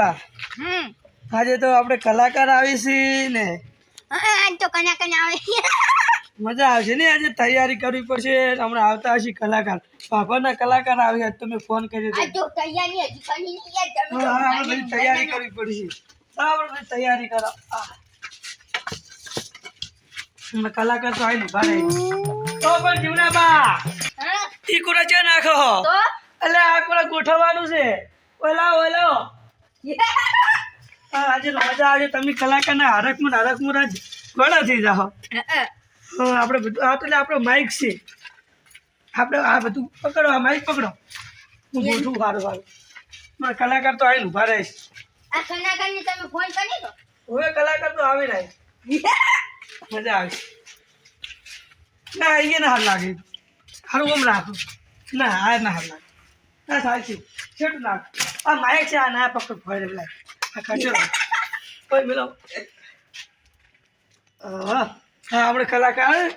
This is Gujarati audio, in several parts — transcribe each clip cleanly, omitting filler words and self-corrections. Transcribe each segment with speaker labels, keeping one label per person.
Speaker 1: બા આજે તો આપણે કલાકાર આવી છીએ ને
Speaker 2: આજ તો કલાકાર આવે
Speaker 1: મજા આવશે ને આજે તૈયારી કરવી પડશે હમણાં આવતા હશે કલાકાર બાપાના કલાકાર આવી આજ તમે ફોન કર્યો
Speaker 2: આજ તો તૈયારી હજી કરી નહીં યાર તમે
Speaker 1: હા આપણે બધી તૈયારી કરવી પડશે આપણે બધી તૈયારી કરો કલાકાર તો આવી ભારે તો પણ જીવના બા ઈ કોરા ચા નાખો
Speaker 2: તો
Speaker 1: એટલે આ કોરા ગોઠવવાનું છે ઓલા આજે મજા આવે તમે કલાકારના હરકમાં જ ઘણા થઈ જાઓ આપણે બધું આ તો આપણો માઇક છે આપણે આ બધું પકડો આ માઇક પકડો હું ગોઠવું સારું મારા કલાકાર તો આવીને ઉભા રહીશ
Speaker 2: આ કલાકારને તમે ફોન કરી દો
Speaker 1: હવે કલાકાર તો આવી રહે મજા આવે ના અહીંયા ના હાલ લાગે સારું આમ રાખો ના આ ના હાલ લાગે ના સાચી છેટું નાખ આ માઇક છે આ ના પકડ ફરે લાગે આ ખર્ચો કોઈ મેલો હા આપણે કલાકાર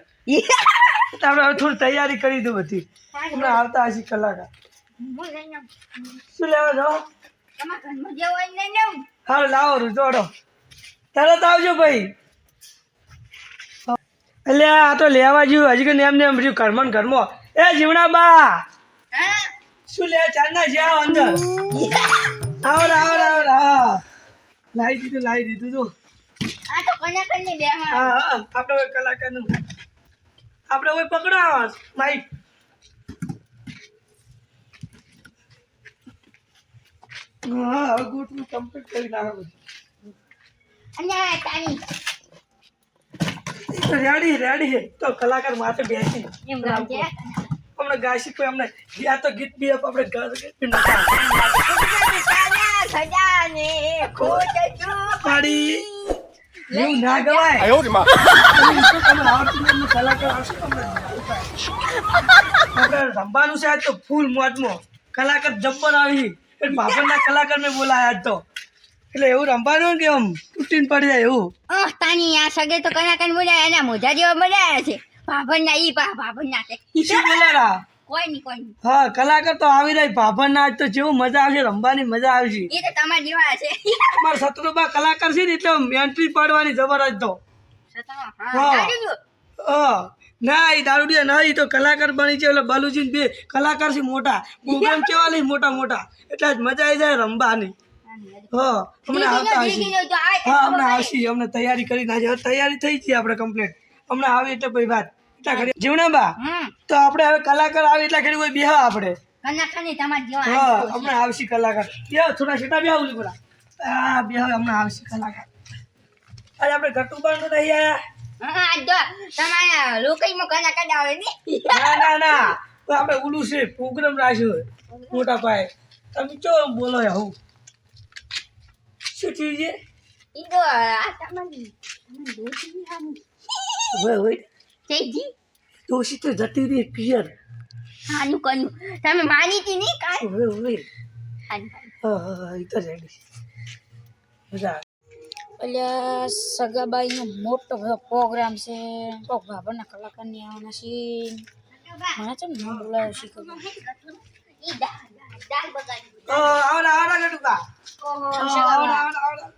Speaker 1: આપણે હવે થોડી તૈયારી કરી દઉં બધી હમણાં આવતા હશે કલાકાર શું લેવા જાઓ
Speaker 2: તમારા ઘરમાં જે હોય ને લેવું
Speaker 1: હા લાવો જોડો તરત આવજો ભાઈ એટલે આ તો લેવા જેવું હજી કે એમને એમ બધું ઘરમાં એ જીવણા બા
Speaker 2: હા
Speaker 1: શું લે ચાંદના છે આવો અંદર આવો હા લાવી દીધું તો
Speaker 2: આ તો કલાકારને બે હા
Speaker 1: હા આપણે કલાકારનું આપણે કોઈ પકડો માઇક હા હવે ગોઠવું કમ્પ્લીટ કરી નાખો
Speaker 2: અને તાણી
Speaker 1: રેડી છે તો કલાકાર માથે બેસી
Speaker 2: એમ ગાજે
Speaker 1: હમણાં ગાયસી કોઈ અમને યા તો ગીત બી આપણે
Speaker 2: ખજાને ખોટ
Speaker 1: પાડી એવું ના ગવાય કલાકાર આવશે આપણે રમવાનું છે આજ તો ફૂલ મોજમાં કલાકાર જબ્બર આવી બાપરના કલાકાર મેં બોલાયા આજ તો એટલે એવું રમવાનું કે આમ તૂટીને પડી જાય એવું
Speaker 2: તાની આ સગે તો કલાકાર બોલાયા એના મોઢા જેવા બોલાયા છે ભાભરના ઈ ભાભરના છે
Speaker 1: શું બોલારા
Speaker 2: કોઈ નહીં
Speaker 1: હા કલાકાર તો આવી રહી ભાભરના આજ તો જેવું મજા આવશે રમવાની મજા આવશે
Speaker 2: એ તો તમારા જેવા છે
Speaker 1: મારા શત્રુબા કલાકાર છે ને એટલે એન્ટ્રી પાડવાની જબરજસ્ત તો હા ના એ દારૂડિયા ના એ તો કલાકાર બની છે એટલે બાલુજી બે કલાકાર છે મોટા પ્રોગ્રામ કેવા નહીં મોટા એટલે જ મજા આવી જાય રમવાની હા હમણાં આવતા હશે હા હમણાં આવશે અમને તૈયારી કરી નાખી હવે તૈયારી થઈ છે આપણે કમ્પ્લીટ હમણાં આવી એટલે ભાઈ વાત એટલા ઘડી જીવના બા તો આપણે હવે કલાકાર આવે એટલા ઘડી કોઈ બેહા આપણે હા હમણાં આવશે કલાકાર બે થોડા છેટા બે આવું થોડા હા બે હમણાં આવશે કલાકાર આજે આપણે ગટુબા તો નહીં આવ્યા
Speaker 2: તમારા લોકઈમાં કલાકાર આવે ને
Speaker 1: ના તો આપણે ઓલું છે પ્રોગ્રામ રાખ્યો મોટા પાયે તમે ચો બોલો હું શું થયું છે
Speaker 2: ઈ તો આ તમારી દોસ્તી
Speaker 1: હોય
Speaker 2: તેજી
Speaker 1: દોષી તો જતી રહી પિયર
Speaker 2: હાનું કનું તમે માની હતી નહીં કાઈ
Speaker 1: હોય
Speaker 2: હા
Speaker 1: એ તો રેડી મજા
Speaker 3: એટલે સગાબાઈનો મોટો પ્રોગ્રામ છે કોક બાબાના કલાકારની આવવાના છે મને છે ને બોલાવ્યો શીખો
Speaker 2: ઈ દાલ બગાડી
Speaker 1: આવડા ગટુબા
Speaker 2: ઓહો
Speaker 1: આવડા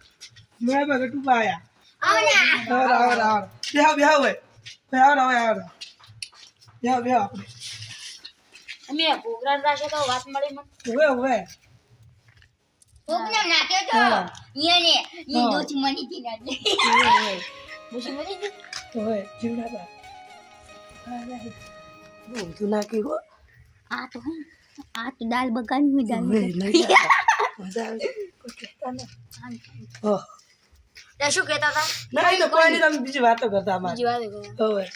Speaker 1: મેં બા ગટુબા આયા આવડા બેહો હોય આવડા બેહો આપણે
Speaker 3: અમે પ્રોગ્રામ રાખ્યો તો વાત મળી મને
Speaker 1: હોય
Speaker 2: પ્રોગ્રામ નાખ્યો તો ઈયાને ઈ દોસ્ત મની હતી ના
Speaker 3: ખુશી મળી ગઈ
Speaker 1: હોય જીવડા બા તું નાખી હો
Speaker 2: આ તો દાલ બગાડી દાલ
Speaker 1: મજા આવે કોઈ કહેતા ને હા
Speaker 3: તે શું કહેતા હતા
Speaker 1: ના તો કોઈ નહીં તમે બીજી વાતો કરતા અમારે
Speaker 3: બીજી વાત કરો
Speaker 1: હોય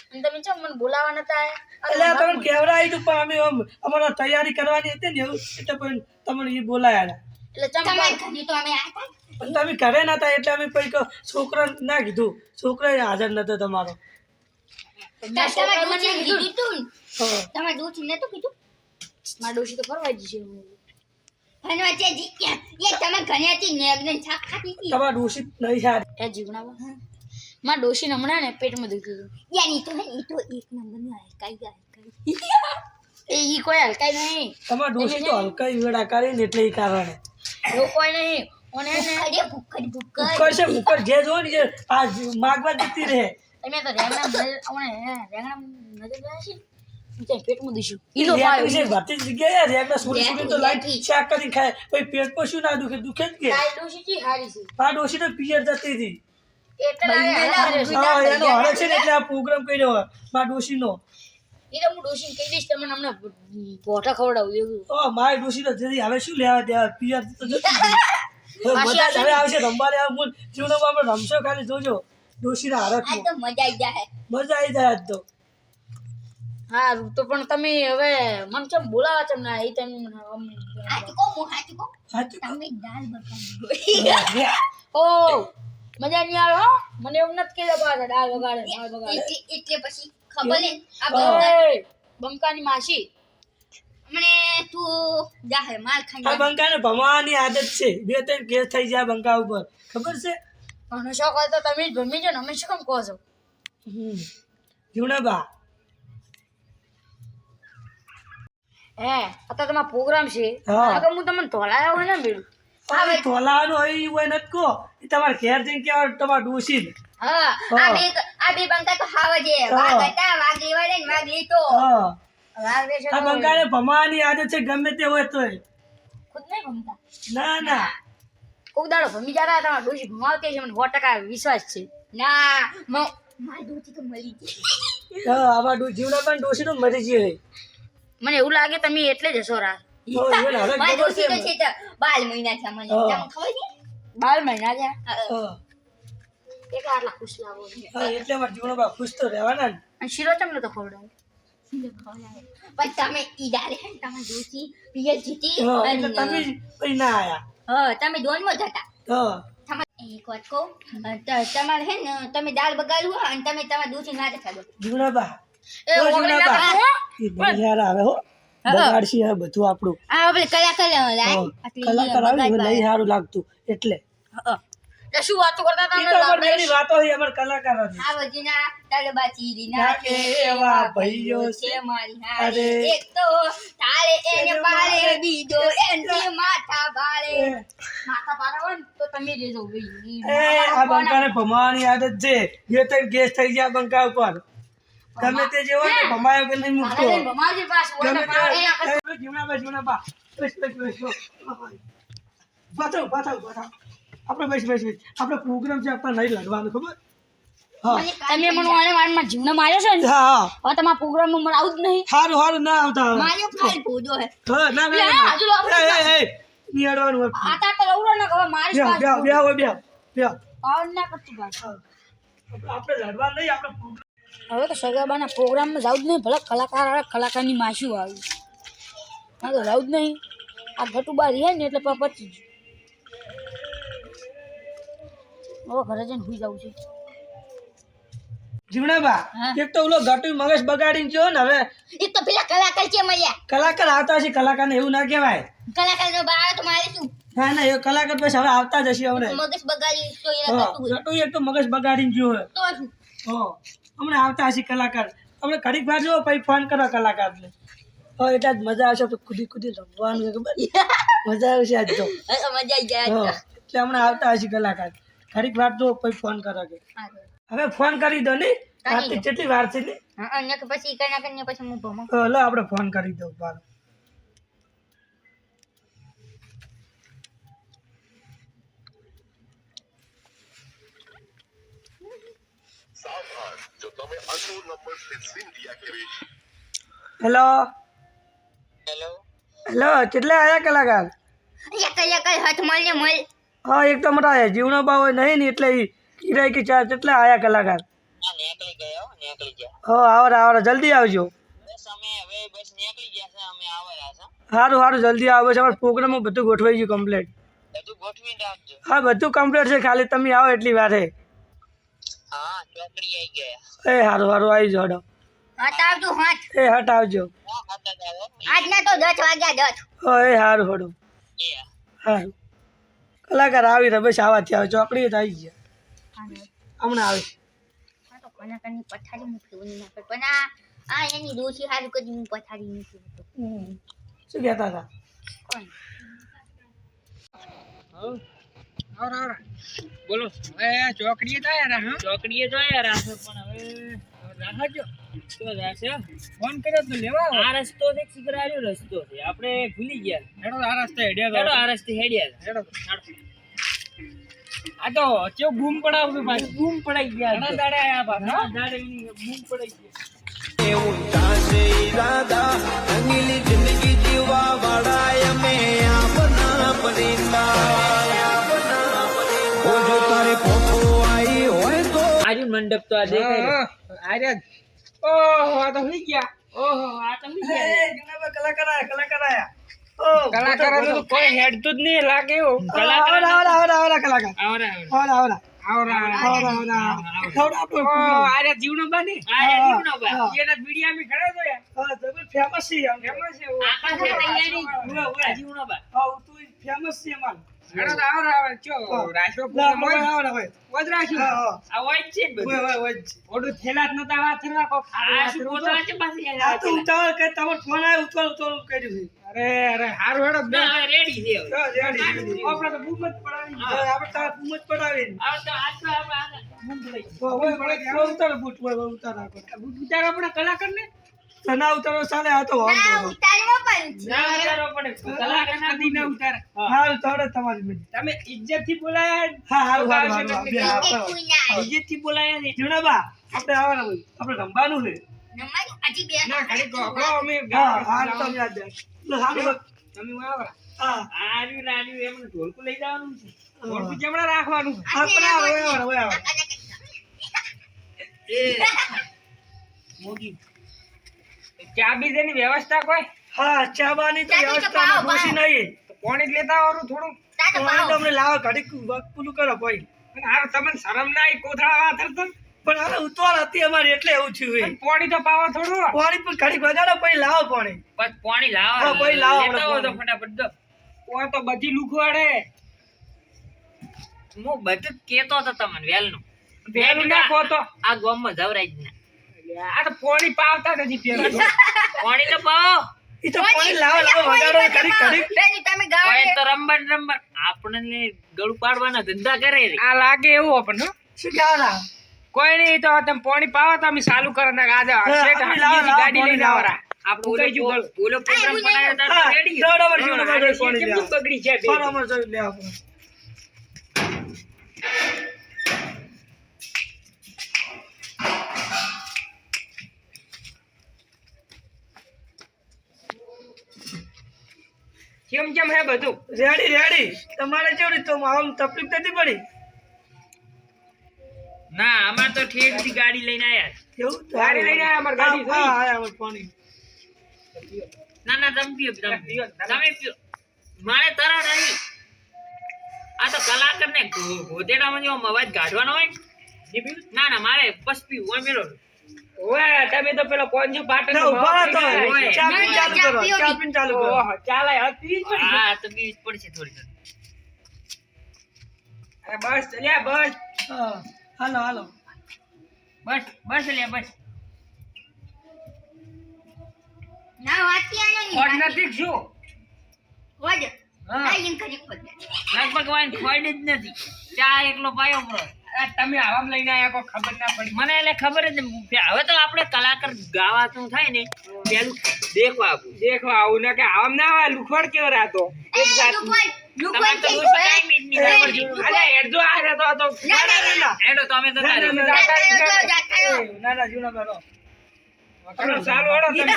Speaker 3: અને તમે ચમ મને બોલાવા નતા
Speaker 1: એટલે તમને કેવડાવી તું પણ અમે અમારે તૈયારી કરવાની હતી ને એવું એટલે પણ તમને એ બોલાયા
Speaker 3: એટલે ચમ
Speaker 2: તમારા ઘરે તો અમે આયા
Speaker 1: પણ તમે ઘરે નતા એટલે અમે પછી છોકરા ના કીધું છોકરા હાજર નતો તમારો
Speaker 2: હતા તમારા દોસ્તી કીધું તું
Speaker 1: હા
Speaker 2: તમારા દોસ્તી નતું કીધું
Speaker 3: મારા ડોશી તો ફરવા જ છે
Speaker 2: ભણવા છે જીત્યા એ તમારા ઘરે હતી ને અગ્ન છાપ ખાતી હતી
Speaker 1: તમારા દોષિત નહીં સારી
Speaker 3: એ જીવણાવા મારા ડોશી હમણાં ને પેટમાં દુખ્યું
Speaker 2: યાની તો હે તો એક નંબર નો હલકાઈ
Speaker 3: એ ઈ કોઈ હલકાઈ નહીં
Speaker 1: તમારા દોષિત તો હલકા વેડા કરીને એટલે એ કારણે
Speaker 3: એવું કોઈ નહીં ઓને ને
Speaker 2: અરે ભૂખડ
Speaker 1: ભૂકર છે ભૂકર જે જો ને જે આ માગવા જતી રહે
Speaker 3: તમે તો રેંગણા નજર ગયા છે તે પેટમાં દીશું ઈલો
Speaker 1: રેગ
Speaker 3: પાયો
Speaker 1: વિશે ભરતી જગ્યાએ રેગના સુડી તો લાઈટ શાક કરી ખાય પછી પેટ પર શું ના દુખે દુખે જ કે
Speaker 3: કાઈ ડોશી કી હારી છે
Speaker 1: આ ડોશી તો પિયર જતી હતી
Speaker 3: એટલે
Speaker 1: હા એનો હરે છે ને એટલે આ પ્રોગ્રામ કર્યો મારા ડોશીનો
Speaker 3: એ તો હું ડોશી કહી દઈશ તમને હમણાં પોઠા ખવડાવું એવું
Speaker 1: ઓ મારી ડોશી તો જલ્દી હવે શું લેવા દેવા પિયર તો જતી રહી. બધા જ હવે આવશે રમવા લેવા મૂળ જીવનમાં આપણે રમશો ખાલી જોજો ડોશીના
Speaker 2: આ
Speaker 1: હરખમાં
Speaker 2: તો મજા આવી જાય
Speaker 1: મજા આવી જાય આજ તો
Speaker 3: હારું તો પણ તમે હવે મન કેમ બોલાવા ચમ ના એ તમે
Speaker 2: હાચી કો હું હાચી કો
Speaker 1: સાચું
Speaker 2: તમે દાલ બગાડી
Speaker 3: ઓ મજા નહીં આવે હો મને એવું નથી કહેતા પાછા દાળ વગાડે
Speaker 2: એટલે પછી ખબર ને આ
Speaker 3: ઓય બંકાની માસી
Speaker 2: મને તું જા હે માલ
Speaker 1: આ
Speaker 2: ખાઈ
Speaker 1: બંકાને ભમવાની આદત છે 2-3 કેસ થઈ જાય બંકા ઉપર ખબર છે
Speaker 3: મને શોખ હોય તો તમે જ ભમી જો ને અમે શું કેમ કહો છો
Speaker 1: જીવણાબા
Speaker 3: હે અત્યારે તમારો પ્રોગ્રામ છે
Speaker 1: હા.
Speaker 3: નકર હું તમને ધોલાયો હોય ને બેડું
Speaker 1: હવે તોલાવાનું હોય ઈ હોય નથી કહો ઈ તમારે ઘેર જઈને કેવા તમારે ડોસી
Speaker 2: હા આ બે બંકા તો હાવ છે વાગ હતા વાગલી વાળે ને વાગલી તો
Speaker 1: હા
Speaker 3: રાગ દેશો
Speaker 1: આ બંકાને ભમવાની આદત છે ગમે તે હોય તોય
Speaker 3: ખુદ નહીં ભમતા
Speaker 1: ના ના
Speaker 3: કોક દાડો ભમી જતા તમારા ડોશી ભમાવતી છે મને 100% વિશ્વાસ છે
Speaker 2: ના મારી દૂધી તો મરી ગઈ
Speaker 1: હા આમાં જીવણાબા ડોસી તો મરી ગઈ
Speaker 3: મને એવું લાગે તમે એટલે જ હશો રાત
Speaker 2: મારી દૂધી તો છે તો 12 મહિના છે મને
Speaker 1: હા.
Speaker 2: તમને ખબર છે
Speaker 3: 12 મહિના થયા
Speaker 1: હા
Speaker 3: એક આટલા ખુશ લાગો
Speaker 1: હા એટલે મારા જીવણાબા ખુશ તો રહેવાના ને
Speaker 3: અને શીરો ચમ નતો ખવડાવ્યો
Speaker 2: પણ તમે ઈદારે હે ને તમારી દૂધી પિયર જીતી
Speaker 1: હા
Speaker 2: અને
Speaker 1: એટલે તમે પછી ના આયા
Speaker 2: હા તમે દોનમાં જતા
Speaker 1: હા
Speaker 2: એક વાત કહું તમારે હે ને તમે દાળ બગાડવું હોય અને તમે તમારા દૂધી ના દેખા દો
Speaker 1: જીવણાબા
Speaker 3: એ
Speaker 1: ઓ
Speaker 3: ઓગળી ના
Speaker 1: જીવણાબા
Speaker 3: કરતો.
Speaker 1: એ બહુ યાર આવે હો બગાડશી હવે બધું આપણું
Speaker 2: આ આપણે કલાકાર લાય
Speaker 1: કલાકાર આવી નહીં સારું લાગતું એટલે
Speaker 3: એ શું વાતો કરતા હતા
Speaker 1: ઈ તો અમાર બેની વાતો છે અમાર કલાકારો ની
Speaker 2: આ બધીના તળબા ચીરી
Speaker 1: નાખે
Speaker 2: નાખે
Speaker 1: એવા ભાઈઓ
Speaker 2: છે
Speaker 1: છે
Speaker 2: મારી
Speaker 1: અરે.
Speaker 2: હારે એક તો તારે એને પાળે બીજો એનથી માથા ભાળે
Speaker 3: માથા પારા હોય ને તો તમે રેજો ભાઈ
Speaker 1: એ આ બંકાને ભમાવાની આદત છે 2-3 કેસ થઈ ગયા બંકા ઉપર ગમે તે જે હોય ને ભમાયો કે નહીં મૂકતો
Speaker 3: ભમાવજી પાસ હોય
Speaker 1: ગમે
Speaker 3: તો
Speaker 1: તે
Speaker 3: પાડે.
Speaker 1: જીવણાબા બસ પાછો આપણે બસ આપણે પ્રોગ્રામ છે આપણે નહીં લડવાનું ખબર હા
Speaker 3: તમે મને વાળે વાળમાં જીવને માર્યો છે ને
Speaker 1: હા
Speaker 3: હવે તમારા પ્રોગ્રામમાં મને આવું જ નહીં
Speaker 1: સારું ના આવતા હવે
Speaker 2: મારો ખાલ ભૂજો હે
Speaker 1: હા ના
Speaker 3: લે,
Speaker 1: ના
Speaker 3: હજુ આપણે
Speaker 1: એ નિયાડવાનું હોય
Speaker 3: આ તાર તો રવડો ના હવે મારી પાસ
Speaker 1: બે
Speaker 3: પાવન ના કરતું પાસ
Speaker 1: આપણે લડવા નહીં આપણે program
Speaker 3: હવે તો સગાબાના પ્રોગ્રામમાં જાવ જ નહીં ભલે કલાકાર આવે કલાકારની માસી આવી હા તો જાવ જ નહીં આ ઘટુબા રહે ને એટલે પચી હવે ઘરે જઈને સુઈ જવું છે
Speaker 1: જીવણાબા
Speaker 3: હા.
Speaker 1: એક તો ઓલો ગટુ મગજ બગાડીને ગયો ને હવે
Speaker 2: એક તો પેલા કલાકાર છે મળ્યા
Speaker 1: કલાકાર આવતા હશે કલાકારને એવું ના કહેવાય
Speaker 2: કલાકારનો બાળ તો મારે શું
Speaker 1: ના ના એ કલાકાર પછી હવે આવતા જ હશે હવે
Speaker 2: મગજ બગાડી તો એ
Speaker 1: હા,
Speaker 2: કરતું હોય.
Speaker 1: ગટુ એક તો મગજ બગાડીને ગયો હે
Speaker 2: તો શું
Speaker 1: હા હમણાં આવતા હશે કલાકાર આપણે ઘડીક વાર જો પછી ફોન કરો કલાકારને હા એટલે જ મજા આવશે આપણે કુદી રમવાનું છે ખબર મજા આવશે આજ તો
Speaker 2: હવે તો મજા આવી જાય
Speaker 1: હા એટલે હમણાં આવતા હશે કલાકાર ઘડીક વાર જો પછી ફોન કરો કે હવે ફોન કરી દો ને
Speaker 2: કરી દો.
Speaker 1: કેટલી વાર છે ને
Speaker 2: હા અને પછી કના કને પછી હું ભમો
Speaker 1: લો આપણે ફોન કરી દઉં બાર હેલો હેલો કેટલા આયા કલાકાર
Speaker 2: એક હાથ મળને મળ
Speaker 1: હા એક તો મોટા જીવનો ભાવ નહીં ને એટલે હીરા કે ચાર કેટલા આયા કલાકાર આવો જલ્દી આવજો સારું જલ્દી આવો છે અમારા પ્રોગ્રામમાં બધું ગોઠવાઈ ગયું કમ્પ્લીટ હા બધું કમ્પ્લીટ છે ખાલી તમે આવો એટલી વાર એ સારું આવી જાઓ હડો
Speaker 2: હાથ આવજો હાથ
Speaker 1: હટ આવજો
Speaker 2: આજના તો 10 વાગ્યા 10
Speaker 1: સારું હડો સારું કલાકાર આવી રહ્યા બસ આવા થયા ચોકડી જ આવી ગયા હમણાં આવે
Speaker 2: હા તો કના કની પથારી મૂકી ઉની ના પણ આ એની દોશી હારું કદી હું પથારી મૂકી
Speaker 1: શું કહેતા હતા
Speaker 2: કોણ
Speaker 4: બોલો હવે ચોકડીએ તો આયા રા ચોકડીએ તો આયા રા પણ હવે રાહજો તો રાશે ફોન કર્યો તો લેવા આ રસ્તો છે સિગરાયો રસ્તો છે આપણે ભૂલી ગયા હેડો આ રસ્તે હેડ્યા હેડો આ રસ્તે હેડ્યા હેડો આ તો કેવું બૂમ પડાવતું ભાઈ બૂમ પડાઈ ગયા ઘણા દાડે આયા ભાઈ હા દાડે બૂમ પડાઈ ગયા મંડપ તો આ દેખાય આર્ય ઓહો આ તો હોઈ ગયા ઓહો આ તો હોઈ ગયા
Speaker 1: જુનાબા કલાકાર આયા
Speaker 4: કલાકારો તો કોઈ હેડતું જ નહીં લાગે એવું
Speaker 1: કલાકાર આવડા કલાકાર
Speaker 4: આવરા
Speaker 1: આવડા
Speaker 4: આવરા આર્ય જીવનો બાને આર્ય જીવનો બા એના વિડિયો મે ખડે તો યાર
Speaker 1: હા તો ફેમસ છે
Speaker 4: ફેમસ છે આખા છે તૈયારી ઓલા જીવનો બા
Speaker 1: હા તું ફેમસ છે માલ
Speaker 4: હડો આવરા ચો રાશો
Speaker 1: આવડા ભાઈ
Speaker 4: વજ રાશો આ વજ છે
Speaker 1: વજ
Speaker 4: ઓડું થેલા જ નતા વાત રાખો આ શું પોતરા છે પાછી
Speaker 1: આ તો ઉતાવળ કે તમારો ફોન આવ્યો ઉતાવળ કર્યું છે
Speaker 4: અરે હારું હેડો ના રેડી છે
Speaker 1: રેડી આપણે તો બૂમ જ પડાવી આપણે તો બૂમ જ પડાવી
Speaker 4: આ તો આપણે બૂમ પડાઈ
Speaker 1: ઉતાર બૂટ ઉતાર રાખો
Speaker 4: બૂટ ઉતારો આપણે કલાકાર ને
Speaker 1: ના ઉતારો ચાલે આ તો વાંધો
Speaker 2: ના
Speaker 1: નહીં.
Speaker 2: ઉતારવો પણ છે.
Speaker 4: ના ઉતારો પડે કલાકાર ના દી ના ઉતારે
Speaker 1: હા ઉતારો તમારી મરજી.
Speaker 4: તમે ઇજ્જત થી બોલાયા
Speaker 1: હા હારું
Speaker 4: હારું,
Speaker 1: હારું
Speaker 4: હારું,
Speaker 1: બે
Speaker 2: એક
Speaker 1: આપણે
Speaker 2: કુઈના
Speaker 4: ઇજ્જત થી બોલાયા ને
Speaker 1: જીવણાબા આપણે આવવાના હોય આપણે રમવાનું છે
Speaker 2: નમાજ હજી બે
Speaker 4: ના ખાલી ગોગળો અમે
Speaker 1: હા હા તમે યાદ દે હારું
Speaker 4: તમે વાવરા
Speaker 1: હા
Speaker 4: આર્યું એમને ઢોલકું લઈ જવાનું છે ઢોલકું જમણા રાખવાનું છે
Speaker 1: આપણે આવે
Speaker 4: એ મોગી ચા બી દેની વ્યવસ્થા કોઈ
Speaker 1: હા ચા બાની તો
Speaker 2: ચાની તો
Speaker 1: વ્યવસ્થા
Speaker 2: પાવ,
Speaker 1: પૂછી
Speaker 2: પાવ.
Speaker 1: નહીં
Speaker 4: પાણી જ લેતા આવવાનું થોડું
Speaker 2: તાતો
Speaker 1: પાણી તો
Speaker 2: પાવ
Speaker 1: અમને લાવો ઘડી પેલું કરો ભાઈ
Speaker 4: અને હાર તમને શરમ ના આવી કોથળા વાતર તો
Speaker 1: પણ હવે ઉતવાળ હતી અમારી એટલે એવું થયું હોય
Speaker 4: પાણી તો પાવા થોડું
Speaker 1: પાણી પણ ઘડી વગાડો પછી લાવો પાણી
Speaker 4: બસ પાણી લાવો
Speaker 1: હા, પછી લાવો
Speaker 4: લેતા આવો તો
Speaker 1: આપણે
Speaker 4: ફટાફટ દો કોઈ તો બધી લુખવાડે હું બધું કેતો તો તમને વેલનું વેલું ના કહો તો આ ગામમાં જવરાય જ ના આ તો પાણી પાવતા નથી પેલા પાણી તો પાવો
Speaker 1: ઈ તો પાણી લાવો વગાડો ઘડી
Speaker 2: બેની તમે ગાવ
Speaker 4: કોઈ તો રંબન આપણને ગળું પાડવાના ધંધા કરે રે આ લાગે એવું આપણને હો.
Speaker 1: શું કહેવાના
Speaker 4: કોઈ નહીં તો તમે પાણી પાવો તો અમે ચાલુ કરો ને આજે શેઠ
Speaker 1: અમે લાવો,
Speaker 4: હાથીની ગાડી
Speaker 1: પાણી
Speaker 4: લઈને
Speaker 1: લાવો.
Speaker 4: આવરા આપણે ઓલો પ્રોગ્રામ બનાવ્યો તો
Speaker 1: હા,
Speaker 4: રેડી
Speaker 1: બરાબર છે, બરાબર છે, પાણી
Speaker 4: કેમ
Speaker 1: લાવો.
Speaker 4: બગડી છે બે?
Speaker 1: બરાબર જોઈ લે આપણે
Speaker 4: કેમ કેમ હે બધું
Speaker 1: રેડી તમારે કેવડી તો આમ તકલીફ નથી પડી
Speaker 4: ના અમાર તો ઠેઠ થી ગાડી લઈને આયા
Speaker 1: એવું
Speaker 4: ગાડી લઈને આયા અમાર ગાડી
Speaker 1: હા આયા અમાર પાણી
Speaker 4: ના તમે પીઓ તમે પીઓ મારે તરા નહીં આ તો કલાકાર ને ગોધેડામાં જો અવાજ કાઢવાનો હોય ના મારે બસ પીવું હોય મેલો ઓય તમે તો પેલો કોંજો પાટણ
Speaker 1: ના, ઉભા રહો તો.
Speaker 4: ઓય.
Speaker 1: ચા પીને ચાલુ કરો ચા પીને ચાલુ કરો
Speaker 4: ઓહો, ચાલે હવે પીવી જ પડી. હા તો પીવી જ પડશે થોડી અરે બસ લ્યા બસ
Speaker 1: હા હાલો
Speaker 4: બસ લ્યા બસ
Speaker 2: ના વાતી આનો
Speaker 4: ખોટ
Speaker 2: ની
Speaker 4: નથી શું
Speaker 2: વજ
Speaker 4: હા.
Speaker 2: લાઈન કરી પડ
Speaker 4: લગભગ વાઈન ખોટ જ નથી ચા એકલો પાયો બરો તમે આવામ લઈને આયા કોઈ ખબર ના પડી મને એટલે ખબર જ નહીં. હવે તો આપણે કલાકાર ગાવાતું થાય ને પેલું દેખવા આવું ને કે આવામ ના આવે લુખવાડ કેવો રાતો એક જાતનું. તમારે તો દોષ કાંઈ જ નહીં બરાબર છે. અલ્યા હેડજો આ રહેતો હતો. હેડો તમે તો તારે.
Speaker 1: ના જીવના બેઠો
Speaker 4: કરો, સારું હેડો તમે.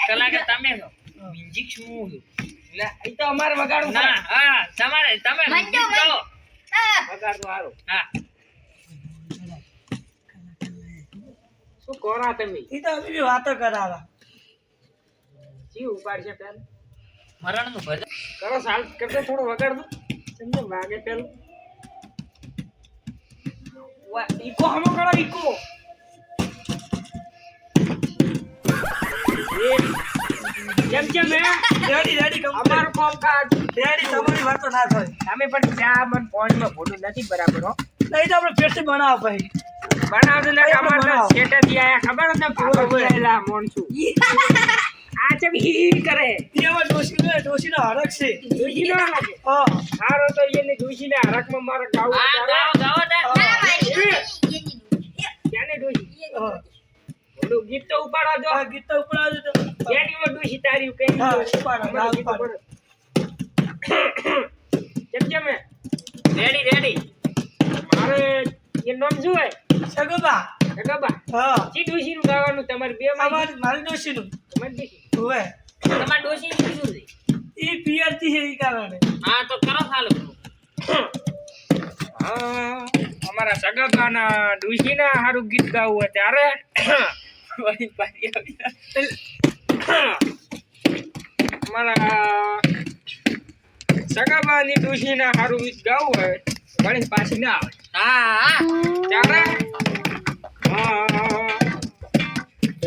Speaker 4: કલાકાર તમે છો મ્યુઝિક શું છું? લે, ઈ તો અમારે વગાડવું ના હા તમારે તમે
Speaker 2: મંડો,
Speaker 4: ગીત ગાઓ.
Speaker 2: હા.
Speaker 4: વગાડવું હારું. હા શું કોરા તમે
Speaker 1: ઈ તો અમે બી વાતો કરાવા
Speaker 4: જી ઉપાડશે પેલું મરણનું ભજન કરો સાલ કરતો થોડું વગાડતું સમજો વાગે પેલું વા ઈકો હમો કરો ઈકો કેમ હે
Speaker 1: રેડી
Speaker 4: અમારું કામ કાજ
Speaker 1: રેડી તમારી વાતો ના થાય
Speaker 4: તમે પણ ચા મન પોઈન્ટમાં ભૂલું નથી બરાબર હો
Speaker 1: નહીં તો આપણે ફેરથી બનાવો ભાઈ
Speaker 4: બનાવજો ને
Speaker 1: ભાઈ,
Speaker 4: અમાર તો
Speaker 1: બનાવો.
Speaker 4: સેટ જ આયા ખબર ને પૂરો ગયેલા મોણસું આ ચમ હી કરે
Speaker 1: એમાં ડોશીનો હરખ છે.
Speaker 4: ડોશી ના લાગે
Speaker 1: હા
Speaker 4: હારો તો એને ડોશી ના હરકમાં મારે ગાવું ગાવો ક્યાંને ડોશી
Speaker 1: હા.
Speaker 4: ઓલું ગીત તો ઉપાડો જો
Speaker 1: આ ગીત તો ઉપડાવજો તો.
Speaker 4: એની માં ડોશી તારી કઈ
Speaker 1: હા, ઉપાડો, હા, ઉપાડો.
Speaker 4: કેમ રેડી મારે એ નામ શું હોય
Speaker 1: સગોબા.
Speaker 4: ગબા
Speaker 1: હા
Speaker 4: જી ડોશી નું ગાવાનું તમારે બે માં
Speaker 1: મારી ડોશીનું
Speaker 4: તમારી ડોશી
Speaker 1: હોવે.
Speaker 4: તમારી ડોશી નું શું છે
Speaker 1: ઈ પિયરથી છે ઈ કારણે.
Speaker 4: હા તો કરો ચાલો અમારા સગાના ડોશી ના હારું ગીત ગાવું હોય ત્યારે વળી પાછી આવી અમારા સગાબાની ડોશી ના હારું ગીત ગાવું હોય વળી પાછી ના આવે ત્યારે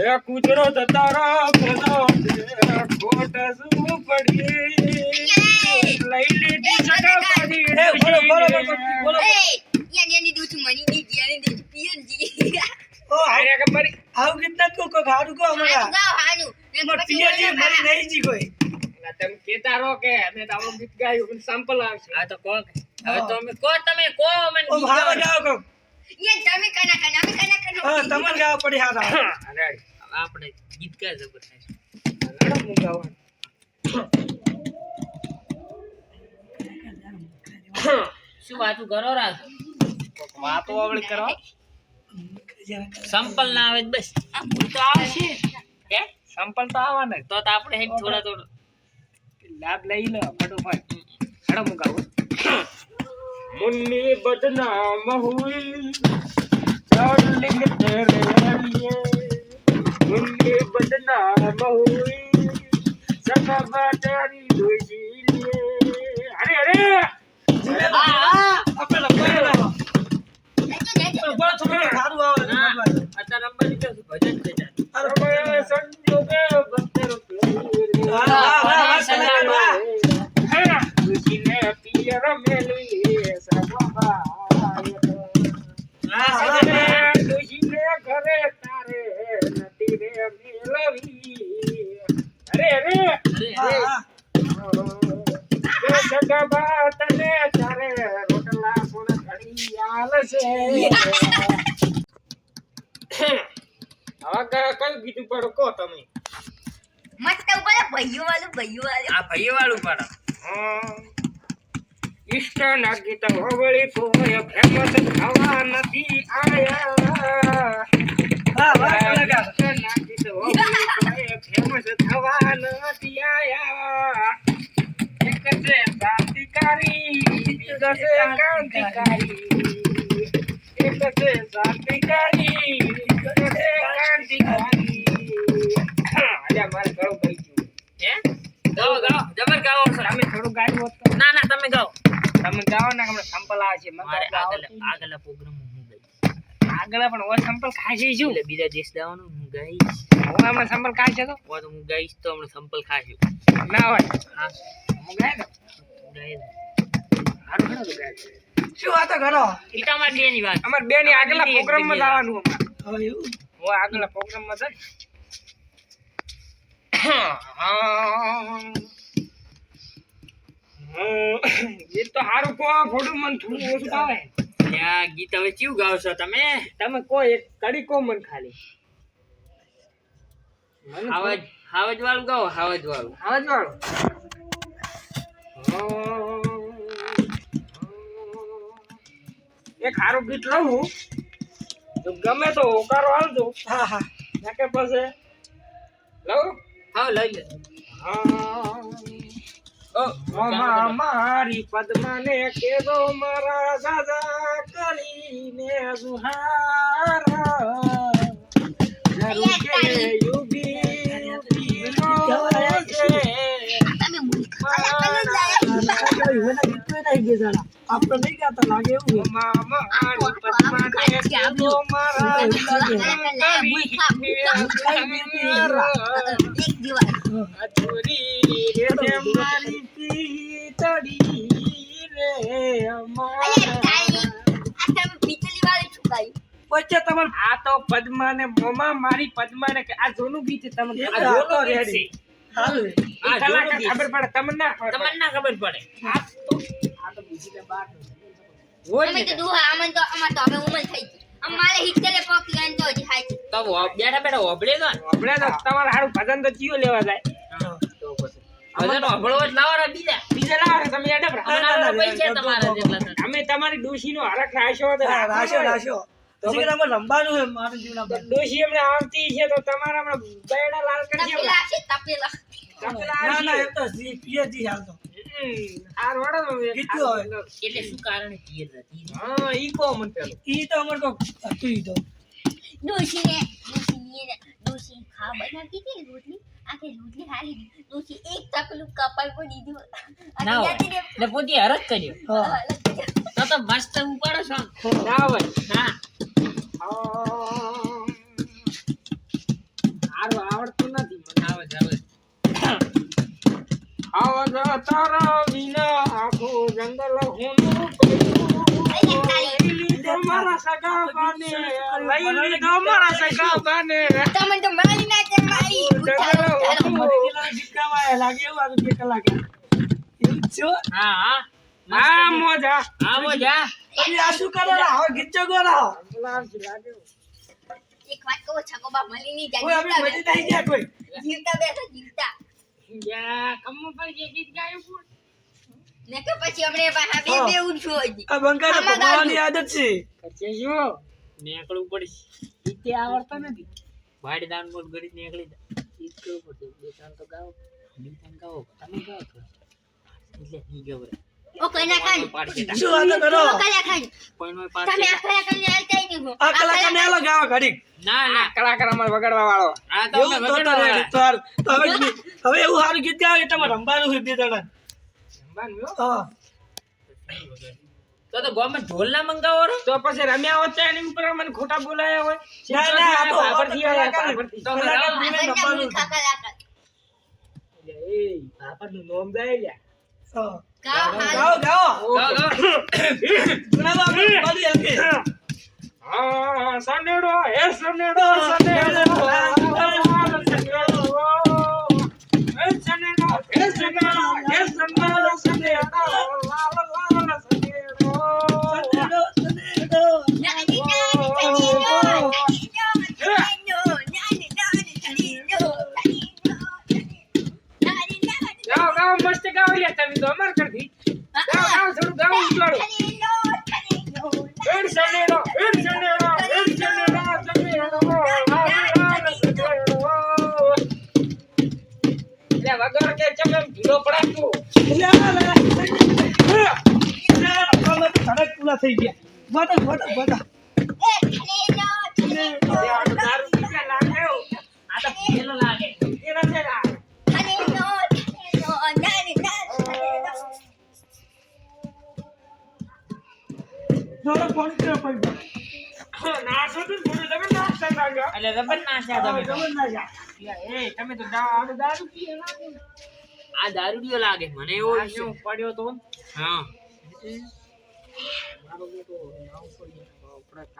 Speaker 4: એ કુદરત તારા ખોદો ખોટ શું પડી લઈ લીધી સગાબાની
Speaker 1: એ બોલો બોલો બોલો. ઓ
Speaker 4: આરે કે મારી
Speaker 1: આવું ગીત નથી કહો, કોક હારું કહો અમારા. અમાર પિયરજી મરી નહીં જી કોઈ.
Speaker 4: ના તમે કેતા રહો કે અમે તો આવું ગીત ગાયું પણ સેમ્પલ આવશે આ તો કોણ હવે તો અમે તમે કો મને
Speaker 1: ઓ હારા ગાઓ કોક.
Speaker 2: તમે કના
Speaker 1: હા તમારે ગાવા પડી હારા.
Speaker 4: અરે આપણે ગીત ગાય જબરદસ્ત લડો હું ગાવાનું શું વાતું કરો રાસ વાતો આવડી કરો સંપલ ના આવે બસ આ ભૂલ તો આવશે હે સંપલ તો આવવાના તો આપણે હે થોડો લાભ લઈ લો ફટોફટ હેડો હું ગાવું मुन्नी बदनाम हुई डार्लिंग तेरे लिए मुन्नी बदनाम हुई सगा तेरी डोशी लिए अरे
Speaker 1: આપણે લખવા લાવો. બોલો થોડું હારું આવે.
Speaker 4: अच्छा नंबर लिखो भजन के जा
Speaker 1: અરે
Speaker 4: संजोगे बंदर
Speaker 1: વાહ વાહ વાહ કલાકાર વાહ.
Speaker 4: डोशी ने पियर मेली सगा डोशी ने घरे तारे नदी रे मिलवी अरे
Speaker 1: હા
Speaker 4: સગા બાત ને તારે રોટલા કોણ ઘડી આલશે હવે કઈ બીજું પડો કો તમે
Speaker 2: મસ્ત ઉપર ભાઈઓ વાળું
Speaker 4: આ ભાઈ વાળું પડો ઇષ્ટ ના ગીત હોવળી કોઈ ફેમસ થવા નથી આયા
Speaker 1: હા વાહ કલાકાર.
Speaker 4: ઇષ્ટ ના ગીત હોવળી કોઈ ફેમસ થવા નથી આયા એક છે ક્રાંતિકારી બીજો છે ક્રાંતિકારી એક છે ક્રાંતિકારી બીજો છે ક્રાંતિકારી આજે મારે ઘણું ગઈ ગયું હે ગાઓ જબર ગાઓ સર અમે થોડું ગાયું હોત તો ના તમે ગાઓ તમે ગાઓ ને હમણાં સંપલ આવે છે મારે આગલા પ્રોગ્રામ હું ગઈ આગલા પણ ઓ સંપલ ખાશે શું એટલે બીજા દેશ દાવાનું હું ગાઈશ હું હમણાં સંપલ ખાશે તો ઓ તો હું ગાઈશ તો હમણાં સંપલ ખાશે ના હોય હા હું ગાય ને હારું ઘણું ગાય
Speaker 1: શું વાતો કરો.
Speaker 4: ઈ તમારી બેની વાત અમાર બેની આગલા પ્રોગ્રામ માં જવાનું અમાર
Speaker 1: હવે એવું
Speaker 4: હું આગલા પ્રોગ્રામ માં જઈ ગીત તો હારું કો થોડું મન થોડું ઓછું ગાવે ત્યાં ગીત હવે ચીવ ગાવશો તમે કો એક કડી કો મન ખાલી હાવજ વાળું ગાઓ હાવજ વાળું એક હારું ગીત લઉં તો ગમે તો હોકારો આવજો
Speaker 1: હા હા
Speaker 4: નાકે પછી લઉં હા લઈ લે મારી પદ્માને કેદો મારા દાદા કરીને સુહારા જરૂર કે યુબી
Speaker 1: આપણે નહીં ગાતા લાગે એવું.
Speaker 4: મારી પદ્માને કેદો મારા ચોરી રે મારી પીતડી રે અમારા
Speaker 1: પછી તમારે
Speaker 4: આ તો પદ્મા ને મોમા મારી પદ્મા ને આ જૂનું ગીત તમને આ
Speaker 1: આ
Speaker 4: જૂનું
Speaker 1: તો
Speaker 4: ગીત
Speaker 1: ready.
Speaker 4: છે.
Speaker 1: હારું છે.
Speaker 4: આ કલાકાર ખબર પડે તમને ના ખબર પડે આ તો બીજી ને બાર
Speaker 2: અમે તો દુહા અમાર તો હવે ઉમર થઈ ગઈ અમારે હિટલે પોકી ગઈ તો હજી હાઈ
Speaker 4: તો બેઠા ઓબળે તો તમારે હારું ભજન તો ચિયો લેવા જાય તો પછી ભજન ઓબળવો જ લાવો રે બીજા લાવો તમે એડા પૈસા તમારા જેટલા અમે તમારી ડોશી નો હરખ રાખ્યો તો
Speaker 1: હા, રાશો પછી કે અમારે રમવાનું છે મારું જીવના પર.
Speaker 4: ડોશી એમને આવતી છે તો તમારા હમણાં બેડા લાલ કરી છે
Speaker 2: તપેલા છે તપેલા
Speaker 1: ના ના એ તો પીએચડી હાલ તો
Speaker 4: આ રોડો
Speaker 1: કીધું હવે.
Speaker 4: એટલે શું કારણ પિયર હતી હા ઈ કો મન પેલો
Speaker 1: ઈ તો અમારે કોક હતું ઈ તો
Speaker 2: ડોશી ખા બનાવતી હતી ને રોટલી આખે રોટલી હાલી ગઈ ડોશી એક તપેલું કપાલ પર દીધું
Speaker 4: ના હોય એટલે પોતે હરખ કર્યો
Speaker 1: હા
Speaker 4: તો મસ્ત ઉપાડો છો ના હોય હા હારું આવડતું નથી મને આવે આવા તારા વિના આખું જંગલ હોનું તમારા સગા બાને લઈ લીધો મારા સગા બાને
Speaker 2: તમે તો મારી નાખે મારી ઉતારો
Speaker 1: મને પેલા જીતકાવા લાગે એવું આ બે કલાક એવું જ છે હો.
Speaker 4: હા મોજા
Speaker 1: પછી આ શું કરો રા હવે ગીત ચગો રા
Speaker 2: એક વાત કહો છકોબા મળી નહીં
Speaker 1: કોઈ આપણે મજી નહીં ગયા કોઈ
Speaker 2: જીવતા બેઠા જીવતા
Speaker 4: યા કમ્મો પર જે ગીત ગાયું પૂર
Speaker 2: ને કે પછી હમણે પાછા બે ઉઠો હજી
Speaker 1: આ બંકાને ભગવાનની આદત છે
Speaker 4: કરશે શું નેકળવું પડશે ઈતે આવડતો નથી વાડી દાન મોટ ગરી નીકળી જા ઈત કેવું પડશે બે ત્રણ તો ગાઓ તમે ગાઓ એટલે ઈ ગયો રે
Speaker 2: ઓ કઈના ખાન
Speaker 1: શું વાતો કરો
Speaker 2: ઓ કલા ખાન
Speaker 4: પણ મોય
Speaker 2: તમે
Speaker 4: પાડશે
Speaker 2: આખલા કરીને હાલતા નહીં હો
Speaker 1: આ કલાકારને આલો ગાવા ઘડીક
Speaker 4: ના કલાકાર અમાર વગાડવા વાળો આ તો
Speaker 1: એવું તો તો રેડી તો હારું. તો હવે એવું સારું ગીત ગાવ એટલે તમારે રમવાનું છે બે જણા હા
Speaker 4: તો ગોમાં ઢોલ ના મંગાવો રો તો પછી રમ્યા હોત તો એની ઉપર મને ખોટા બોલાયા હોય
Speaker 1: ના ના આ તો
Speaker 4: બાબરથી આયા
Speaker 1: કલાકાર
Speaker 4: બાબરથી તો
Speaker 1: કલાકાર
Speaker 2: આ
Speaker 1: જોઈને
Speaker 2: બંને
Speaker 1: રમવાનું
Speaker 2: મૂર્ખા કલાકાર
Speaker 4: એ બાપરનું નામ જાય લ્યા
Speaker 1: હા.
Speaker 2: ગાઓ
Speaker 1: ગાઓ ગાઓ
Speaker 4: ગાઓ
Speaker 1: જણાવો આપણે બોલી હલકે
Speaker 4: હા સનેડો હે સનેડો સનેડો મસ્ત ગાવ લ્યા તમે તો અમાર કરતી ગાવ થોડું ગાવ ઉતારો એડ સનેડો લે વગર કે ચમ ઢીલો પડાતું
Speaker 1: ધડક પૂરા થઈ ગયા બટા
Speaker 4: દારૂ પીવા લાગ્યો આ તો પેલો લાગે એના છે
Speaker 1: થોડો ફોન કર્યો પડી
Speaker 4: નાસો તો થોડું તમે નાશ કરી નાખ્યો એટલે રબર નાશ્યા તમે તો.
Speaker 1: ખબર ના જા
Speaker 4: એ તમે તો દારૂ પીએ આ દારૂડિયો લાગે મને એવો શું પડ્યો તો હા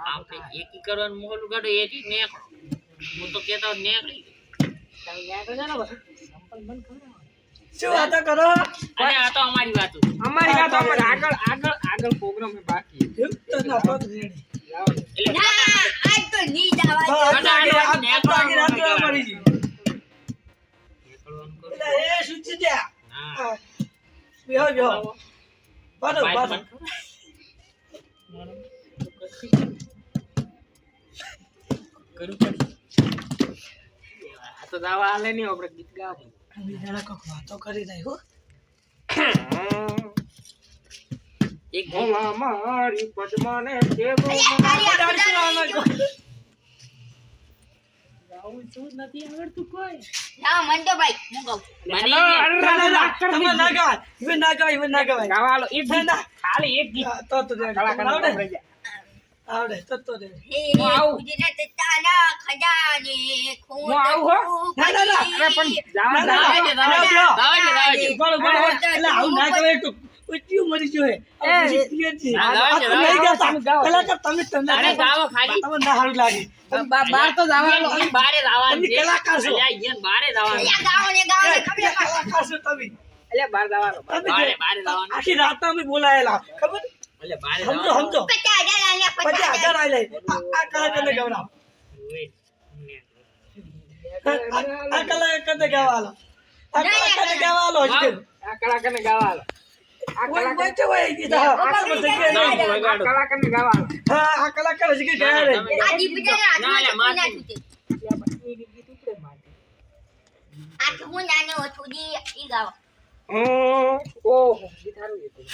Speaker 4: આપણે એકી કરવાનું મોકલું કાઢો એકી નેક હું તો કેતો નેકળી તમે નેકળો છો ને બસ સંપલ બંધ કરો
Speaker 1: શું વાતો કરો
Speaker 4: અને આ તો અમારી વાતો આગળ પ્રોગ્રામ બાકી
Speaker 1: એવું તો ના તો રેડી
Speaker 4: એટલે
Speaker 2: ના આજ તો ની જવા
Speaker 1: હા આટલાગી રાત્રે મરી ગઈ
Speaker 4: નેકળવાનું કરો
Speaker 1: એટલે એ સુચી જા
Speaker 4: હા
Speaker 1: બેહો બાનો બાનો
Speaker 4: કરું પડે આ તો દાવા હાલે નહીં આપણે ગીત ગાવું
Speaker 1: અમે જણા કોક વાતો કરી રહી હો
Speaker 4: એક મારી પદ્માને કેવો ગાવું શું નથી આવડતું કોઈ
Speaker 2: જાઓ મંડો ભાઈ હું કહું
Speaker 1: તમે ના ગાય ઇવન ના ગાય
Speaker 4: ગાવાલો એ
Speaker 1: ના.
Speaker 4: ખાલી એક ગીત
Speaker 1: તો રેડી.
Speaker 4: કલાકાર
Speaker 1: આવડે તો રેડી.
Speaker 2: હે
Speaker 4: હું આવું.
Speaker 2: ગુજરાત તારા ખજાને ખોટ
Speaker 4: હું આવું હો.
Speaker 1: ના, ના, ના.
Speaker 4: અરે પણ
Speaker 1: ના, ના, ના.
Speaker 4: દાવા દે.
Speaker 1: ઉભારો. એટલે આવું ના કહેવાય તો ઉચ્યું મરી ગયો હે ક્લિયર છે
Speaker 4: ના, ગાવા છે,
Speaker 1: નહીં ગાતા
Speaker 5: ગાવા.
Speaker 1: કલાકાર તમે તમને
Speaker 4: અરે ગાવો ખાલી.
Speaker 1: તમને ના સારું લાગે
Speaker 5: બાર તો જવાનું.
Speaker 4: ઈયન બારે લાવવાનું
Speaker 1: તમે
Speaker 4: છે.
Speaker 1: કલાકાર છો.
Speaker 4: અલ્યા, ઈયન બારે લાવવાનું.
Speaker 2: અહીંયા ગાવો ને ગાવો ને ખબર છે?
Speaker 1: કલાકાર છો તમે
Speaker 5: એટલે બાર જવાનું.
Speaker 1: તમે
Speaker 4: બારે લાવવાનું.
Speaker 1: આખી રાત અમે બોલાયેલા ખબર
Speaker 4: અલ્યા, બારે
Speaker 1: સમજો
Speaker 4: લાવવાનું.
Speaker 1: સમજો
Speaker 2: 50,000 આલ્યા,
Speaker 1: 50,000 આલે આ કલાકારને ગવડાવો આ કલાકારને ગાવાલો આ કલાકારને ગાવાલો હજી
Speaker 5: આ કલાકારને ગાવા આલો. આ
Speaker 1: કોઈ
Speaker 5: કલાકાર
Speaker 1: બચ્ચો હોય કીધા આ જગ્યાએ નહીં.
Speaker 5: આ કલાકારને ગાવા આલો.
Speaker 1: હા આ કલાકાર હજી કઈ ગયા નહીં
Speaker 2: આ દીપડાના હાથમાં
Speaker 4: ના, ના,
Speaker 2: ચપ્પુ ના છૂટે. આ હું નાનો હતો ઈ ગાવો.
Speaker 5: ઓહો ગીત સારું હતું.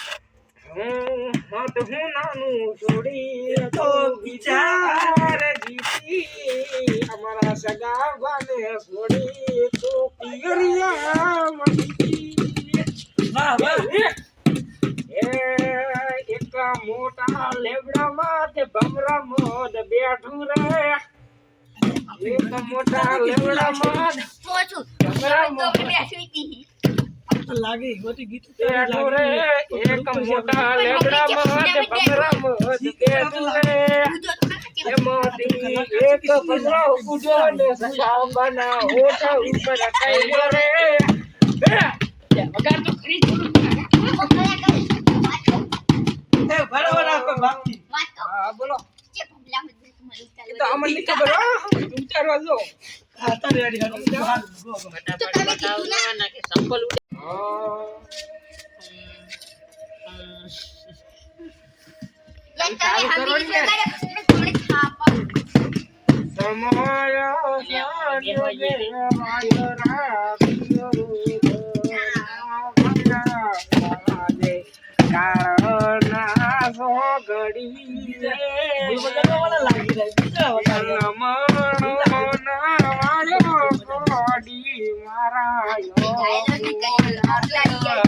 Speaker 5: હા તો હું નાનું છોડી
Speaker 1: તો વિચાર
Speaker 5: જીતી અમારા સગા બાને છોડી તો પિયરિયા મળી.
Speaker 1: વાહ વાહ
Speaker 5: એક મોટા લેબડામાં તે ભમરા મોદ બેઠું રે. એક મોટા લેબડામાં
Speaker 2: પોચું.
Speaker 5: ભમરા
Speaker 2: તો
Speaker 5: મોદ
Speaker 2: બેસી હતી.
Speaker 1: તો લાગે ગોતી ગીત
Speaker 5: બેઠું રે. એક મોટા લેબડામાં તે ભમરા મોદ બેઠું રે.
Speaker 2: પૂજો તો કાકા છે.
Speaker 5: એમાંથી એક ભમરો ઉડ્યો ને સગા બાના હોઠ ઉપર કઈ રે. વગાડ તો ખરી થોડું.
Speaker 1: એ બરાબર આપો બાપજી
Speaker 2: વાત તો.
Speaker 5: હા બોલો.
Speaker 2: જે ભમલા મત તમારું
Speaker 5: એ
Speaker 2: ચાલુ.
Speaker 5: તો અમને નહીં ખબર હો. વિચારવા જો.
Speaker 1: હા તારે રેડી હાલો
Speaker 2: તો તમે કીધું ના.
Speaker 4: ના કે સંપલ ઉડે.
Speaker 2: યાર તમે હમી વગાડો. તમને થાપા.
Speaker 5: સમય સંજોગે વાયરા કાળના સોગડી રે.
Speaker 1: બગાડવાના લાગી જાય બીજા વગાડે
Speaker 5: રમણોના વાયો કોડી મારાયો.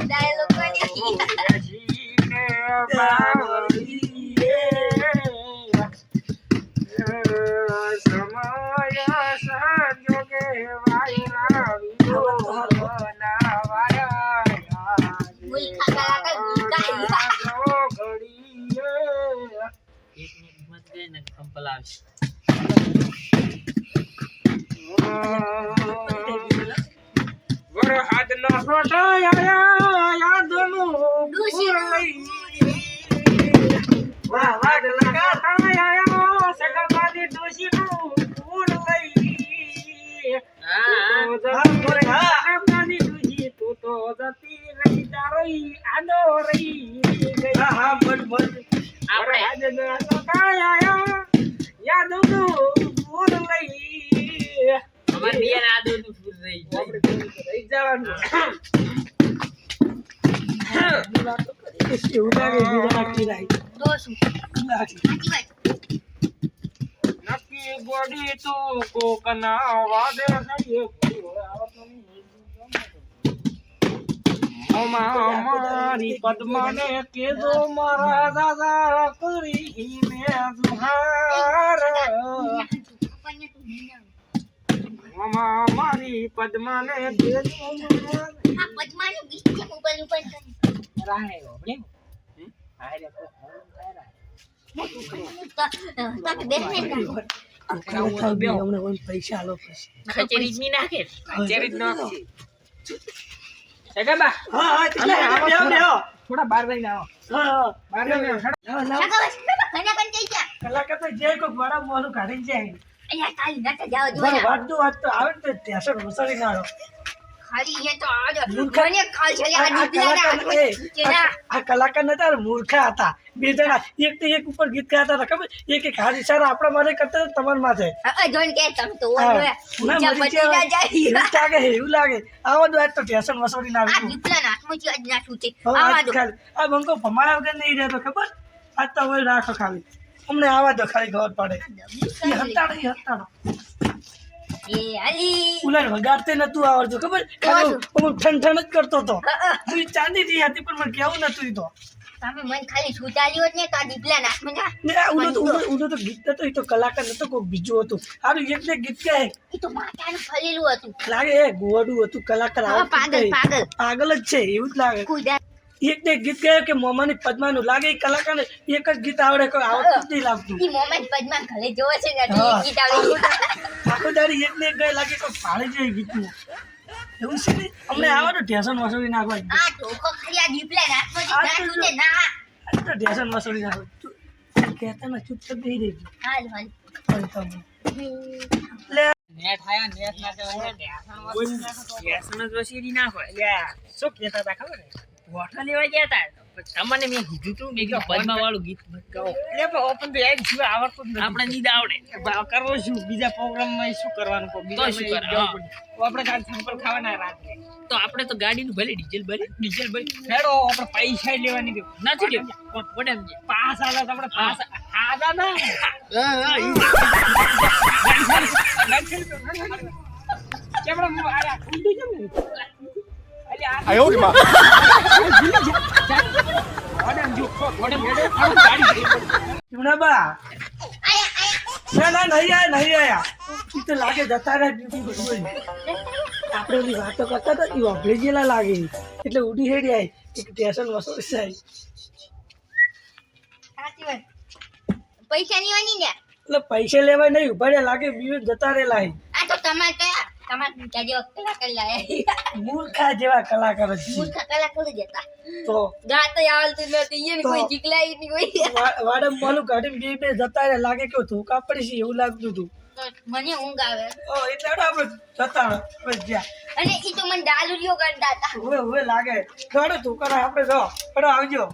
Speaker 2: ડાયલોગ કરી.
Speaker 5: જીને બાવળી રે. સમય સંજોગે વાયરા વિયોગના વાયા
Speaker 2: મુલખા કલાકાર
Speaker 5: ઘડીએ.
Speaker 4: એક મિનિટ મત ગઈ ને સંપલ આવશે.
Speaker 5: વરહાદનો સોટો આયા યાદનું પૂરલઈ.
Speaker 1: વાહ વાહ કલાકાર
Speaker 5: આયા સગાબાદી ડોશીનું પૂરલઈ. સગાબાદી ડોશી તું તો જતી રહી તારી આડો રહી ગઈ.
Speaker 1: હા હા બડ બડ
Speaker 5: વરહાદનો સોટો આયા યાદનું પૂરલઈ.
Speaker 4: અમાર બિયાન આદુનું ફૂલ રહી ગયું.
Speaker 5: રહી જવાનું.
Speaker 1: એવું લાગે બીજા કિરાય
Speaker 2: દોશું.
Speaker 1: લાગે
Speaker 2: સાચી વાત.
Speaker 5: નક્કી બોડી તો કોકના વાદે સઈએ મારી પદ્માને કેજો મારા દાદા કરી મે જુહાર.
Speaker 2: આપણને તો નહીં આવે.
Speaker 5: મારી પદ્માને કેજો મારા
Speaker 2: આ પદ્માનું ગીત છે મોબાઈલ ઉપર છે.
Speaker 5: રાહે ઓબળી.
Speaker 2: તમે બેસને ગાઓ.
Speaker 1: હમણાં કોઈ પૈસા આલો પછી
Speaker 4: ખચેરી જ નહીં નાખે.
Speaker 5: ચેરી જ નાખી. સગાબા
Speaker 1: હા હા બેહો બેહો
Speaker 5: થોડા બહાર જઈને આવો.
Speaker 1: હા
Speaker 5: બહાર જઈને આવો.
Speaker 1: હા ના
Speaker 2: સગાવસ ઘણા કન જઈ ગયા.
Speaker 1: કલાકાર તો જે કોઈ બડા મોનું કાઢીને જાય
Speaker 2: અહીંયા તાલી નટ જાવ
Speaker 1: બરાબર
Speaker 2: જોયા.
Speaker 1: વાંચતું વાંચતું આવે ને તો ટેશન મસાડી ના આવ્યો
Speaker 2: ખાલી એ તો આજો મને ખાલ છે આ
Speaker 1: આ
Speaker 2: દીપલાના
Speaker 1: કલાકાર એ,
Speaker 2: ચેના.
Speaker 1: આ કલાકાર નતા ને મૂર્ખા હતા બે જણા એક તો એક ઉપર ગીત ગાતા હતા ખબર એક એક હાથ ઇશારા આપણા માટે કરતા હતા તમારા માથે
Speaker 2: જોન કે તમ તો
Speaker 1: હા.
Speaker 2: ઓય
Speaker 1: ના,
Speaker 2: ઊંચા
Speaker 1: મરી
Speaker 2: પટી ના જાય.
Speaker 1: એવું લાગે એવું લાગે આવા દો આજ તો ટેશન મસાડી ના
Speaker 2: આ
Speaker 1: આવ્યું
Speaker 2: દીપલાના હાથમાં જ ના છૂટે.
Speaker 1: હવે
Speaker 2: આવા
Speaker 1: આજ
Speaker 2: દો.
Speaker 1: ખાલી આ બંકો ભમાયા વગર નહીં રહેતો ખબર આજ તો હવે રાખો ખાલી અમને આવા દો ખાલી ખબર પડે એ હતાડો એ હતાડો
Speaker 2: એ આલી.
Speaker 1: ઉલાડ વગાડતે નતું આવડતું ખબર ખાલી હું ઠન જ કરતો હતો હું ચાંદી ની હતી પણ મને કેવું નતું ઈ તો
Speaker 2: તમે મન ખાલી છૂટાલ્યો જ ને તો આ દીપલાના હાથમાં જા.
Speaker 1: ને આ ઉડો તો ગીત નતો ઈ તો કલાકાર નતો કોઈ બીજું હતું સારું એક ને ગીત કે
Speaker 2: એ તો માતાનું ફલેલું હતું.
Speaker 1: લાગે એ ગોવાડું હતું કલાકાર
Speaker 2: હા,
Speaker 1: આવડતું
Speaker 2: પાગલ
Speaker 1: જ નહીં.
Speaker 2: પાગલ
Speaker 1: પાગલ જ છે એવું જ લાગે
Speaker 2: કુદા
Speaker 1: એક ને એક ગીત ગાયું કે મોમાની પદ્માનું લાગે એ કલાકારને એક જ ગીત આવડે કોઈ આવડતું જ નહીં લાગતું
Speaker 2: ઈ મોમેન્ટ પદ્મા ઘરે જોવે છે ને
Speaker 1: હા.
Speaker 2: ગીત આવડે
Speaker 1: આખો દાડી એક ને એક ગાય લાગે કોઈ ફાળે જાય ગીતનું એવું છે ને અમને આવડે ઢેસણ વસોડી નાખવા
Speaker 2: આ ઢોકો ખાલી આ દીપલે નાખવો છે
Speaker 1: આ
Speaker 2: ના
Speaker 1: તો
Speaker 2: તૂટે ના
Speaker 1: તો ઢેસણ વસોડી નાખવા કહેતા ના ચૂપચાપ બેહી રહેજો
Speaker 2: હાલ હાલ
Speaker 1: પણ તમે લે
Speaker 4: નેટ આયા નેટ ના કહેવાય વ્યસન જ વસીરી ના હોય લ્યા શું કહેતા હતા ખબર હે વોટર લેવા ગયા હતા તમને મેં કીધું તું મેં કીધું પદ્મા વાળું ગીત ગાઓ એટલે પણ ઓપન તો એક જીવ આવડતું જ નથી આપણે નીંદ આવડે કરવો શું બીજા પ્રોગ્રામમાં શું કરવાનું તો બીજા શું કરવાનું તો આપણે કાલ સંપલ ખાવાના રાત્રે તો આપણે તો ગાડીનું ભલે ડીઝલ ભરી ફેડો આપણે પૈસા લેવાની દે નથી લેવું પડે એમ પાસ આલે તો આપણે પાસ આદા ના કેમડા આયા ખુંડી કેમ ને
Speaker 1: ચુનાબા ના નહીં આયા ઈ તો લાગે જતા રહ્યા ડ્યુટી બધું આપણે ઓલી વાતો કરતા હતા એ વાપરી ગયેલા લાગે એટલે ઉડી હેડી આવી એક ટેશન વસોડી જાય
Speaker 2: સાચી વાત પૈસા ની વાની ને
Speaker 1: એટલે પૈસા લેવાય નહીં ઉભા રહ્યા લાગે બીજું જતા રહેલા
Speaker 2: આ તો તમાર કયા તમાર જાજો કલાકાર લાયા
Speaker 1: મૂર્ખા જેવા કલાકાર જ
Speaker 2: મૂર્ખા કલાકાર જ હતા
Speaker 1: તો
Speaker 2: ગાતો આવડતું નથી એને કોઈ જીકલાઈ ની કોઈ
Speaker 1: વાડમ માલું કાઢીને બે જતા રહ્યા લાગે કે ધોકા પડી છે એવું લાગતું હતું
Speaker 2: તો મને ઊંઘ આવે
Speaker 1: એટલે આપણે જતા હવે જ્યાં
Speaker 2: અને ઈ તો મને દાલુરિયો કરતા હતા
Speaker 1: હવે લાગે ઘણો ધોકા આપણે જો આવજો